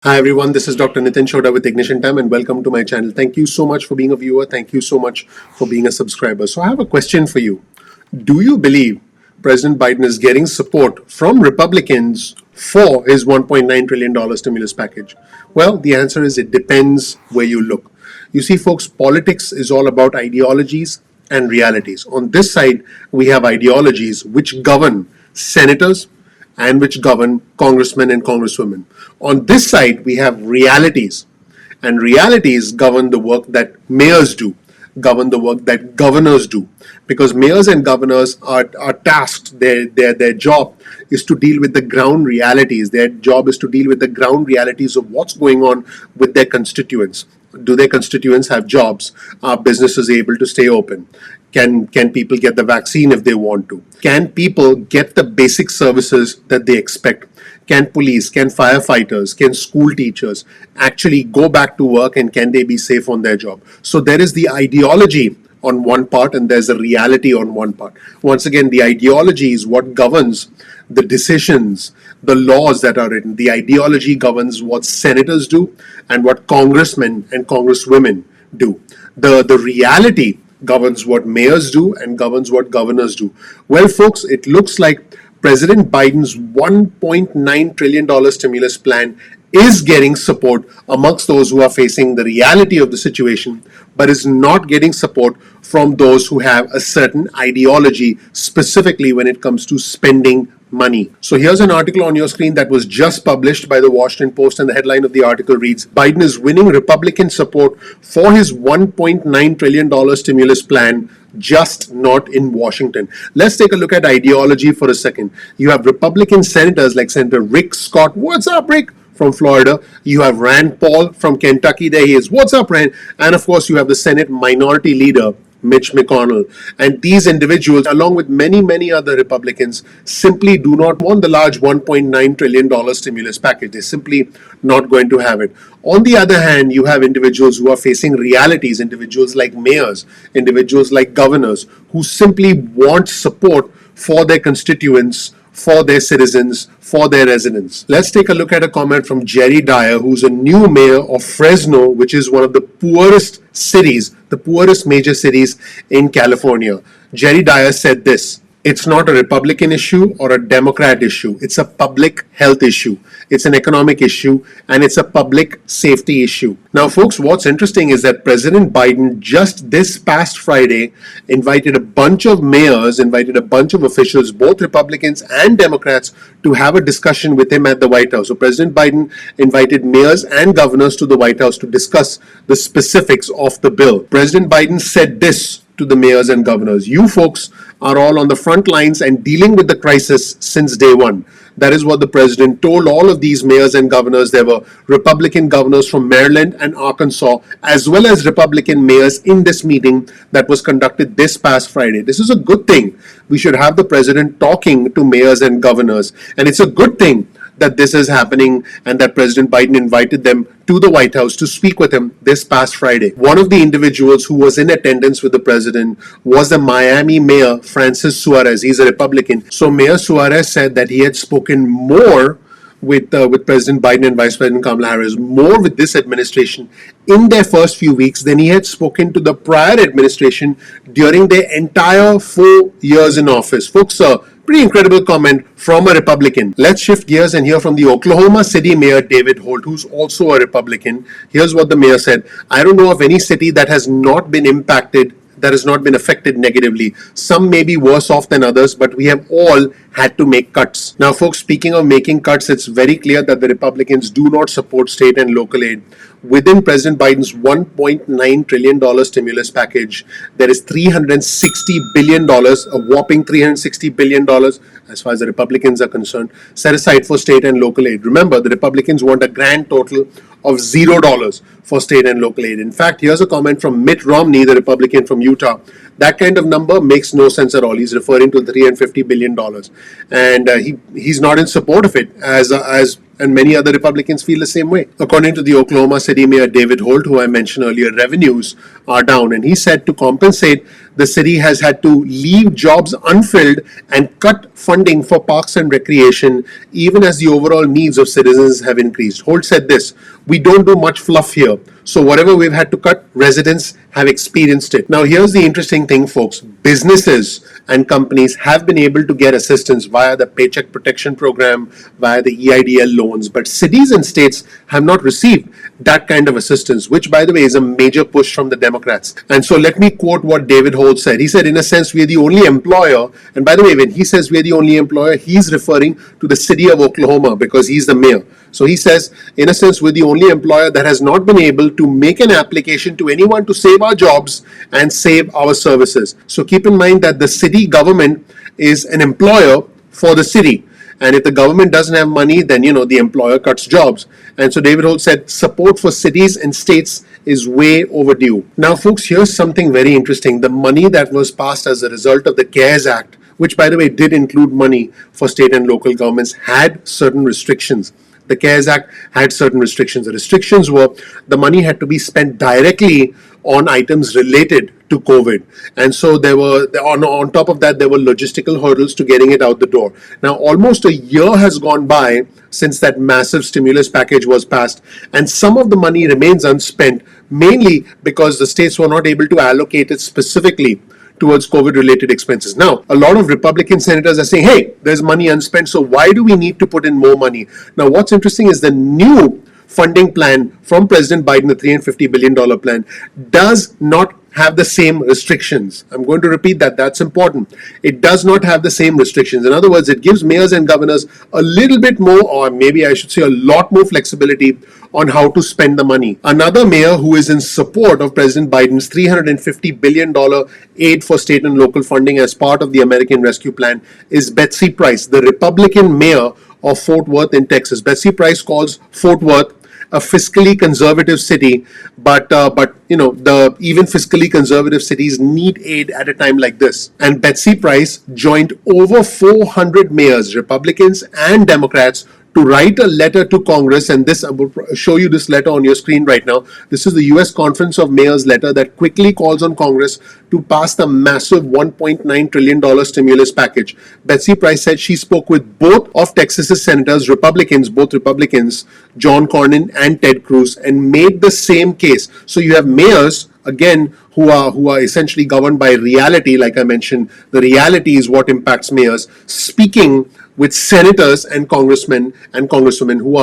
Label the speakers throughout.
Speaker 1: Hi everyone, this is Dr. Chhoda with Ignition Time and welcome to my channel. Thank you so much for being a viewer. Thank you so much for being a subscriber. So I have a question for you. Do you believe President Biden is getting support from Republicans for his $1.9 trillion stimulus package? Well, the answer is it depends where you look. You see, folks, politics is all about ideologies and realities. On this side, we have ideologies which govern senators, and which govern congressmen and congresswomen. On this side, we have realities, and realities govern the work that mayors do, govern the work that governors do. Because mayors and governors are tasked, their job is to deal with the ground realities. Their job is to deal with the ground realities of what's going on with their constituents. Do their constituents have jobs? Are businesses able to stay open? Can people get the vaccine if they want to? Can people get the basic services that they expect? Can police, can firefighters, can school teachers actually go back to work, and can they be safe on their job? So there is the ideology on one part and there's a reality on one part. Once again, the ideology is what governs the decisions, the laws that are written. The ideology governs what senators do and what congressmen and congresswomen do. The reality governs what mayors do and governs what governors do. Well, folks, it looks like President Biden's $1.9 trillion stimulus plan is getting support amongst those who are facing the reality of the situation, but is not getting support from those who have a certain ideology, specifically when it comes to spending money. So here's an article on your screen that was just published by the Washington Post, and the headline of the article reads, Biden is winning Republican support for his $1.9 trillion stimulus plan, just not in Washington. Let's take a look at ideology for a second. You have Republican senators like Senator Rick Scott. What's up, Rick? From Florida. You have Rand Paul from Kentucky. There he is. What's up, Rand? And of course, you have the Senate Minority Leader, Mitch McConnell. And these individuals, along with many other Republicans, simply do not want the large $1.9 trillion stimulus package. They're simply not going to have it. On the other hand, you have individuals who are facing realities, individuals like mayors, individuals like governors, who simply want support for their constituents, for their citizens, for their residents. Let's take a look at a comment from Jerry Dyer, who's a new mayor of Fresno, which is one of the poorest cities, the poorest major cities in California. Jerry Dyer said this: it's not a Republican issue or a Democrat issue. It's a public health issue. It's an economic issue, and it's a public safety issue. Now, folks, what's interesting is that President Biden just this past Friday invited a bunch of mayors, invited a bunch of officials, both Republicans and Democrats, to have a discussion with him at the White House. So President Biden invited mayors and governors to the White House to discuss the specifics of the bill. President Biden said this to the mayors and governors: you folks are all on the front lines and dealing with the crisis since day one. That is what the president told all of these mayors and governors. There were Republican governors from Maryland and Arkansas, as well as Republican mayors in this meeting that was conducted this past Friday. This is a good thing. We should have the president talking to mayors and governors. And it's a good thing that this is happening and that President Biden invited them to the White House to speak with him this past Friday. One of the individuals who was in attendance with the president was the Miami mayor, Francis Suarez. He's a Republican. So Mayor Suarez said that he had spoken more with President Biden and Vice President Kamala Harris, more with this administration in their first few weeks than he had spoken to the prior administration during their entire 4 years in office. Folks, pretty incredible comment from a Republican. Let's shift gears and hear from the Oklahoma City Mayor, David Holt, who's also a Republican. Here's what the mayor said: I don't know of any city that has not been impacted, that has not been affected negatively. Some may be worse off than others, but we have all had to make cuts. Now, folks, speaking of making cuts, it's very clear that the Republicans do not support state and local aid. Within President Biden's $1.9 trillion stimulus package, there is $360 billion, a whopping $360 billion, as far as the Republicans are concerned, set aside for state and local aid. Remember, the Republicans want a grand total of $0 for state and local aid. In fact, here's a comment from Mitt Romney, the Republican from Utah. That kind of number makes no sense at all. He's referring to the $350 billion. And he's not in support of it, and many other Republicans feel the same way. According to the Oklahoma City Mayor David Holt, who I mentioned earlier, revenues are down. And he said to compensate the city has had to leave jobs unfilled and cut funding for parks and recreation, even as the overall needs of citizens have increased. Holt said this: "We don't do much fluff here. So whatever we've had to cut, residents have experienced it." Now, here's the interesting thing, folks. Businesses and companies have been able to get assistance via the Paycheck Protection Program, via the EIDL loans, but cities and states have not received that kind of assistance, which, by the way, is a major push from the Democrats. And so let me quote what David Holt said. He said, in a sense, we are the only employer. And by the way, when he says we are the only employer, he's referring to the city of Oklahoma because he's the mayor. So he says, in a sense, we're the only employer that has not been able to make an application to anyone to save our jobs and save our services. So keep in mind that the city government is an employer for the city. And if the government doesn't have money, then, the employer cuts jobs. And so David Holt said support for cities and states is way overdue. Now, folks, here's something very interesting. The money that was passed as a result of the CARES Act, which, by the way, did include money for state and local governments, had certain restrictions. The CARES Act had certain restrictions. The restrictions were the money had to be spent directly on items related to COVID. And so there were, on top of that, there were logistical hurdles to getting it out the door. Now, almost a year has gone by since that massive stimulus package was passed, and some of the money remains unspent, mainly because the states were not able to allocate it specifically towards COVID-related expenses. Now, a lot of Republican senators are saying, hey, there's money unspent, so why do we need to put in more money? Now, what's interesting is the new funding plan from President Biden, the $350 billion plan, does not have the same restrictions. I'm going to repeat that. That's important. It does not have the same restrictions. In other words, it gives mayors and governors a little bit more, or maybe I should say a lot more flexibility on how to spend the money. Another mayor who is in support of President Biden's $350 billion aid for state and local funding as part of the American Rescue Plan is Betsy Price, the Republican mayor of Fort Worth in Texas. Betsy Price calls Fort Worth a fiscally conservative city, but the even fiscally conservative cities need aid at a time like this. And Betsy Price joined over 400 mayors, Republicans and Democrats, to write a letter to Congress, and this I will show you this letter on your screen right now. This is the U.S. Conference of Mayors letter that quickly calls on Congress to pass the massive $1.9 trillion stimulus package. Betsy Price said she spoke with both of Texas's senators, both Republicans, John Cornyn and Ted Cruz, and made the same case. So you have mayors, again, who are essentially governed by reality. Like I mentioned, the reality is what impacts mayors, speaking with senators and congressmen and congresswomen who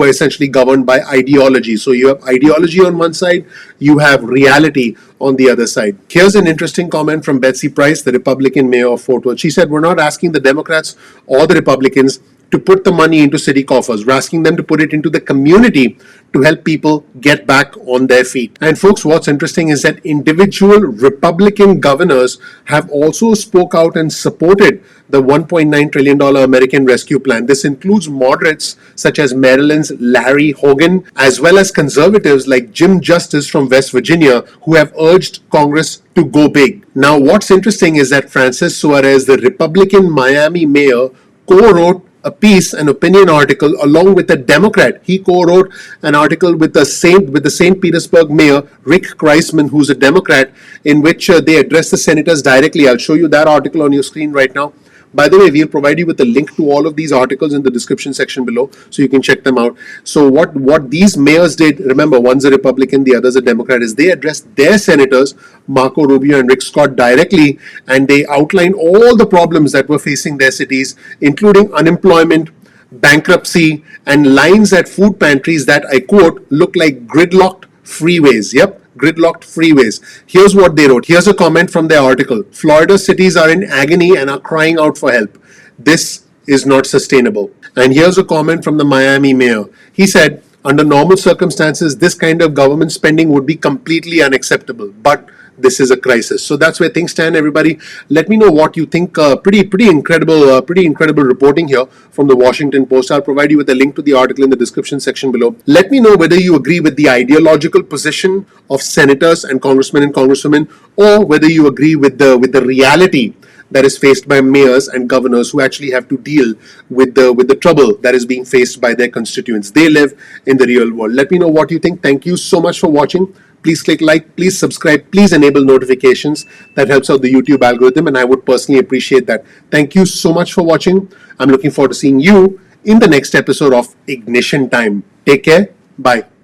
Speaker 1: are essentially governed by ideology. So you have ideology on one side, you have reality on the other side. Here's an interesting comment from Betsy Price, the Republican mayor of Fort Worth. She said, "We're not asking the Democrats or the Republicans to put the money into city coffers. We're asking them to put it into the community to help people get back on their feet." And folks, what's interesting is that individual Republican governors have also spoke out and supported the $1.9 trillion American Rescue Plan. This includes moderates such as Maryland's Larry Hogan, as well as conservatives like Jim Justice from West Virginia, who have urged Congress to go big. Now, what's interesting is that Francis Suarez, the Republican Miami mayor, co-wrote a piece, an opinion article, along with a Democrat. He co-wrote an article with the St. Petersburg mayor, Rick Kreisman, who's a Democrat, in which they address the senators directly. I'll show you that article on your screen right now. By the way, we'll provide you with a link to all of these articles in the description section below, so you can check them out. So what these mayors did, remember, one's a Republican, the other's a Democrat, is they addressed their senators, Marco Rubio and Rick Scott, directly, and they outlined all the problems that were facing their cities, including unemployment, bankruptcy, and lines at food pantries that, I quote, look like gridlocked freeways. Yep. Gridlocked freeways. Here's what they wrote. Here's a comment from their article. "Florida cities are in agony and are crying out for help. This is not sustainable." And here's a comment from the Miami mayor. He said, "Under normal circumstances, this kind of government spending would be completely unacceptable. But this is a crisis." So that's where things stand, everybody. Let me know what you think. Pretty incredible reporting here from the Washington Post. I'll provide you with a link to the article in the description section below. Let me know whether you agree with the ideological position of senators and congressmen and congresswomen, or whether you agree with the reality that is faced by mayors and governors who actually have to deal with the trouble that is being faced by their constituents. They live in the real world. Let me know what you think. Thank you so much for watching. Please click like, please subscribe, please enable notifications. That helps out the YouTube algorithm, and I would personally appreciate that. Thank you so much for watching. I'm looking forward to seeing you in the next episode of Ignition Time. Take care. Bye.